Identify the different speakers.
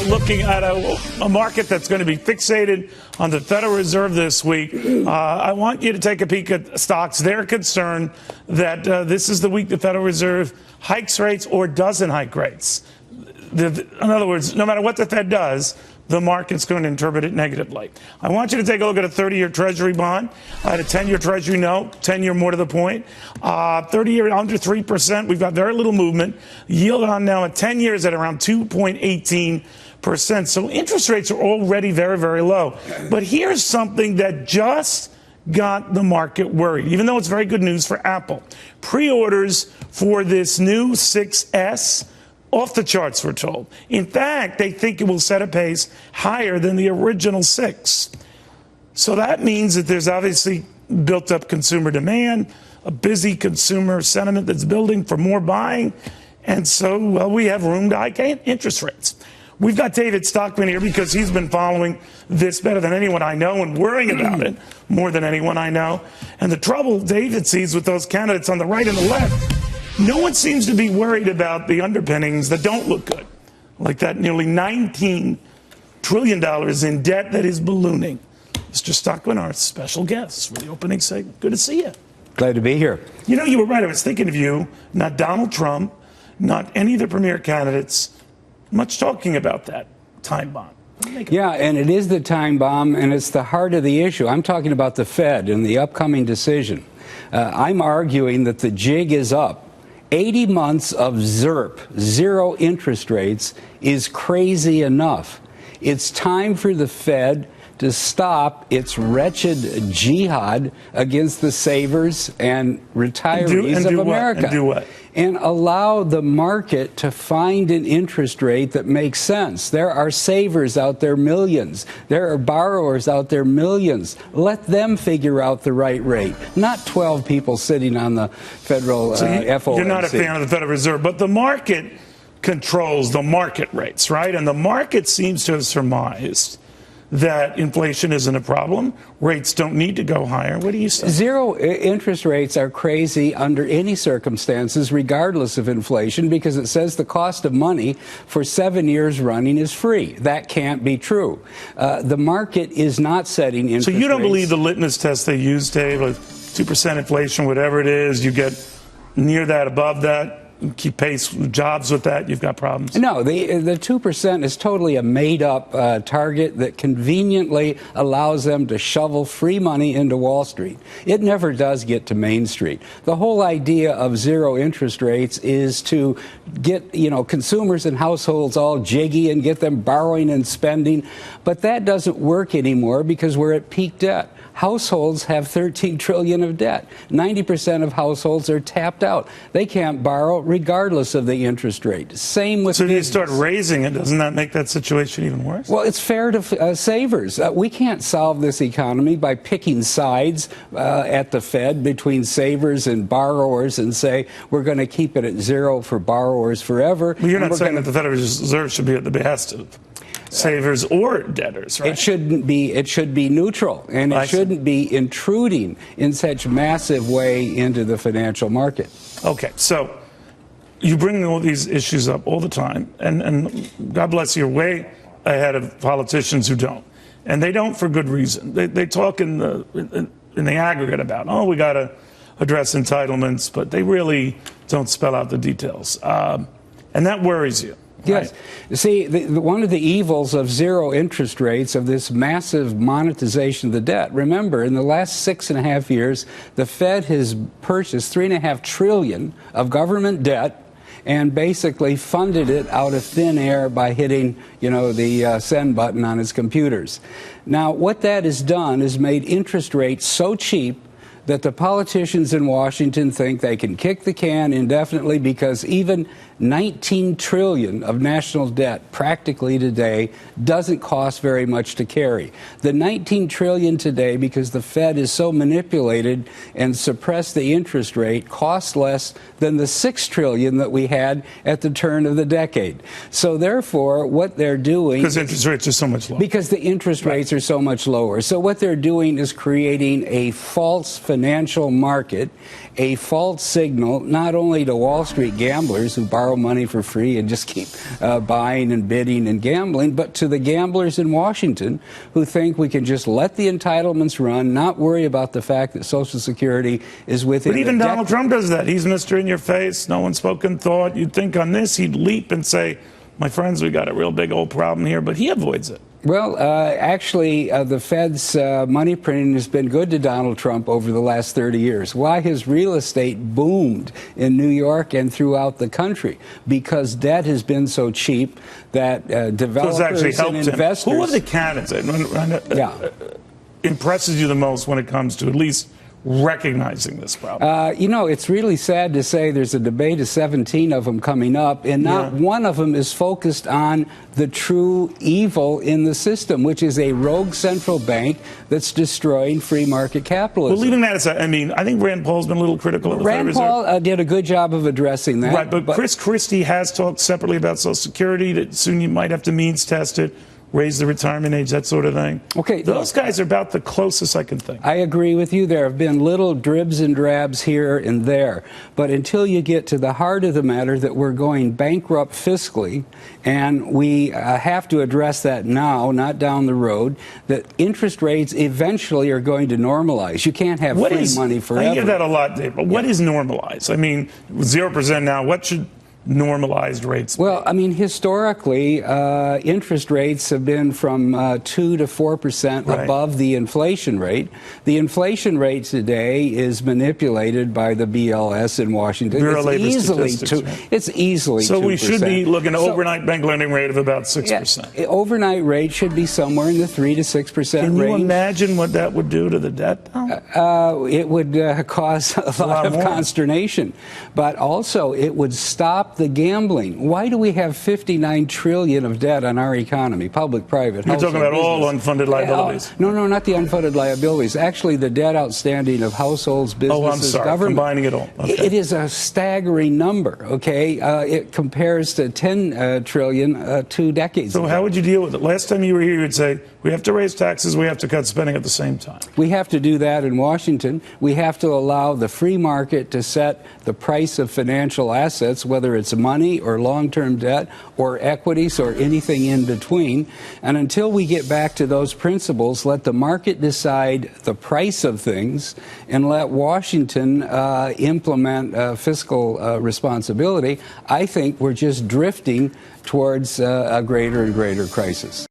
Speaker 1: looking at a market that's going to be fixated on the Federal Reserve this week. I want you to take a peek at stocks. They're concerned that this is the week the Federal Reserve hikes rates or doesn't hike rates. In other words, no matter what the Fed does, the market's going to interpret it negatively. I want you to take a look at a 30-year Treasury bond. I had a 10-year Treasury note, 10-year more to the point. 30-year under 3%. We've got very little movement. Yield on now at 10 years at around 2.18%. So interest rates are already very, very low. But here's something that just got the market worried, even though it's very good news for Apple. Pre-orders for this new 6S off the charts, we're told. In fact, they think it will set a pace higher than the original 6. So that means that there's obviously built up consumer demand, a busy consumer sentiment that's building for more buying. And so, well, we have room to hike interest rates. We've got David Stockman here because he's been following this better than anyone I know and worrying about it more than anyone I know. And the trouble David sees with those candidates on the right and the left, no one seems to be worried about the underpinnings that don't look good, like that nearly $19 trillion in debt that is ballooning. Mr. Stockman, our special guest for the opening segment. Good to see you.
Speaker 2: Glad to be here.
Speaker 1: You know, you were right. I was thinking of you, not Donald Trump, not any of the premier candidates, much talking about that time bomb.
Speaker 2: Yeah, and it is the time bomb, and it's the heart of the issue. I'm talking about the Fed and the upcoming decision. I'm arguing that the jig is up. 80 months of ZIRP, zero interest rates, is crazy enough. It's time for the Fed to stop its wretched jihad against the savers and retirees of America.
Speaker 1: And do what?
Speaker 2: And allow the market to find an interest rate that makes sense. There are savers out there, millions. There are borrowers out there, millions. Let them figure out the right rate, not 12 people sitting on the federal FOMC.
Speaker 1: You're not a fan of the Federal Reserve, but the market controls the market rates, right? And the market seems to have surmised that inflation isn't a problem. Rates don't need to go higher. What do you say?
Speaker 2: Zero interest rates are crazy under any circumstances, regardless of inflation, because it says the cost of money for 7 years running is free. That can't be true. The market is not setting interest rates.
Speaker 1: So you don't believe the litmus test they use, Dave, like 2% inflation, whatever it is, you get near that, above that, keep pace with jobs with that, you've got problems?
Speaker 2: No, the 2% is totally a made-up target that conveniently allows them to shovel free money into Wall Street. It never does get to Main Street. The whole idea of zero interest rates is to get, consumers and households all jiggy and get them borrowing and spending. But that doesn't work anymore because we're at peak debt. Households have $13 trillion of debt. 90% of households are tapped out. They can't borrow regardless of the interest rate. Same with business.
Speaker 1: So you start raising it, doesn't that make that situation even worse?
Speaker 2: Well, it's fair to savers. We can't solve this economy by picking sides at the Fed between savers and borrowers and say we're going to keep it at zero for borrowers forever.
Speaker 1: Well, you're not saying that the Federal Reserve should be at the behest of savers or debtors, right?
Speaker 2: It shouldn't be. It should be neutral, and it shouldn't be intruding in such massive way into the financial market.
Speaker 1: Okay, so you bring all these issues up all the time, and God bless you, you're way ahead of politicians who don't, and they don't for good reason. They talk in the aggregate about, we got to address entitlements, but they really don't spell out the details, and that worries you.
Speaker 2: Yes.
Speaker 1: Right.
Speaker 2: See, one of the evils of zero interest rates, of this massive monetization of the debt, remember, in the last 6.5 years, the Fed has purchased $3.5 trillion of government debt and basically funded it out of thin air by hitting, the send button on its computers. Now, what that has done is made interest rates so cheap that the politicians in Washington think they can kick the can indefinitely because even $19 trillion of national debt practically today doesn't cost very much to carry. The $19 trillion today, because the Fed is so manipulated and suppressed the interest rate, costs less than the $6 trillion that we had at the turn of the decade. So therefore, what they're doing...
Speaker 1: Because interest rates are so much lower.
Speaker 2: Because the interest rates are so much lower. So what they're doing is creating a false financial market a false signal, not only to Wall Street gamblers who borrow money for free and just keep buying and bidding and gambling, but to the gamblers in Washington who think we can just let the entitlements run, not worry about the fact that Social Security is within.
Speaker 1: But even Donald Trump does that. He's Mr. In Your Face, no unspoken thought. You'd think on this he'd leap and say, my friends, we got a real big old problem here, but he avoids it.
Speaker 2: Well, actually, the Fed's money printing has been good to Donald Trump over the last 30 years. Why has real estate boomed in New York and throughout the country? Because debt has been so cheap that developers and investors...
Speaker 1: Who are the candidates impresses you the most when it comes to at least recognizing this problem?
Speaker 2: You know, it's really sad to say there's a debate of 17 of them coming up, and not one of them is focused on the true evil in the system, which is a rogue central bank that's destroying free market capitalism.
Speaker 1: Well, leaving that aside, I mean, I think Rand Paul's been a little critical of the Federal Reserve.
Speaker 2: Rand Paul did a good job of addressing that.
Speaker 1: Right, but Chris Christie has talked separately about Social Security, that soon you might have to means test it, raise the retirement age, that sort of thing. Okay, those guys are about the closest I can think.
Speaker 2: I agree with you. There have been little dribs and drabs here and there. But until you get to the heart of the matter, that we're going bankrupt fiscally, and we have to address that now, not down the road, that interest rates eventually are going to normalize. You can't have free money forever.
Speaker 1: I hear that a lot, Dave, but what is normalized? I mean, 0% now, what should normalized rates?
Speaker 2: Well, I mean, historically, interest rates have been from 2 to 4% above the inflation rate. The inflation rate today is manipulated by the BLS in Washington. It's easily
Speaker 1: so
Speaker 2: 2%.
Speaker 1: We should be looking at overnight bank lending rate of about 6%.
Speaker 2: Yeah, overnight rate should be somewhere in the 3 to 6% range.
Speaker 1: Can you imagine what that would do to the debt?
Speaker 2: It would cause a lot of consternation, but also it would stop the gambling. Why do we have $59 trillion of debt on our economy, public, private?
Speaker 1: You're talking about all unfunded liabilities.
Speaker 2: No, not the unfunded liabilities. Actually, the debt outstanding of households, businesses, government.
Speaker 1: Combining it all. Okay.
Speaker 2: It is a staggering number, okay? It compares to $10 trillion 2 decades ago.
Speaker 1: So how would you deal with it? Last time you were here, you would say, we have to raise taxes, we have to cut spending at the same time.
Speaker 2: We have to do that in Washington. We have to allow the free market to set the price of financial assets, whether it's money or long-term debt or equities or anything in between. And until we get back to those principles, let the market decide the price of things and let Washington implement fiscal responsibility, I think we're just drifting towards a greater and greater crisis.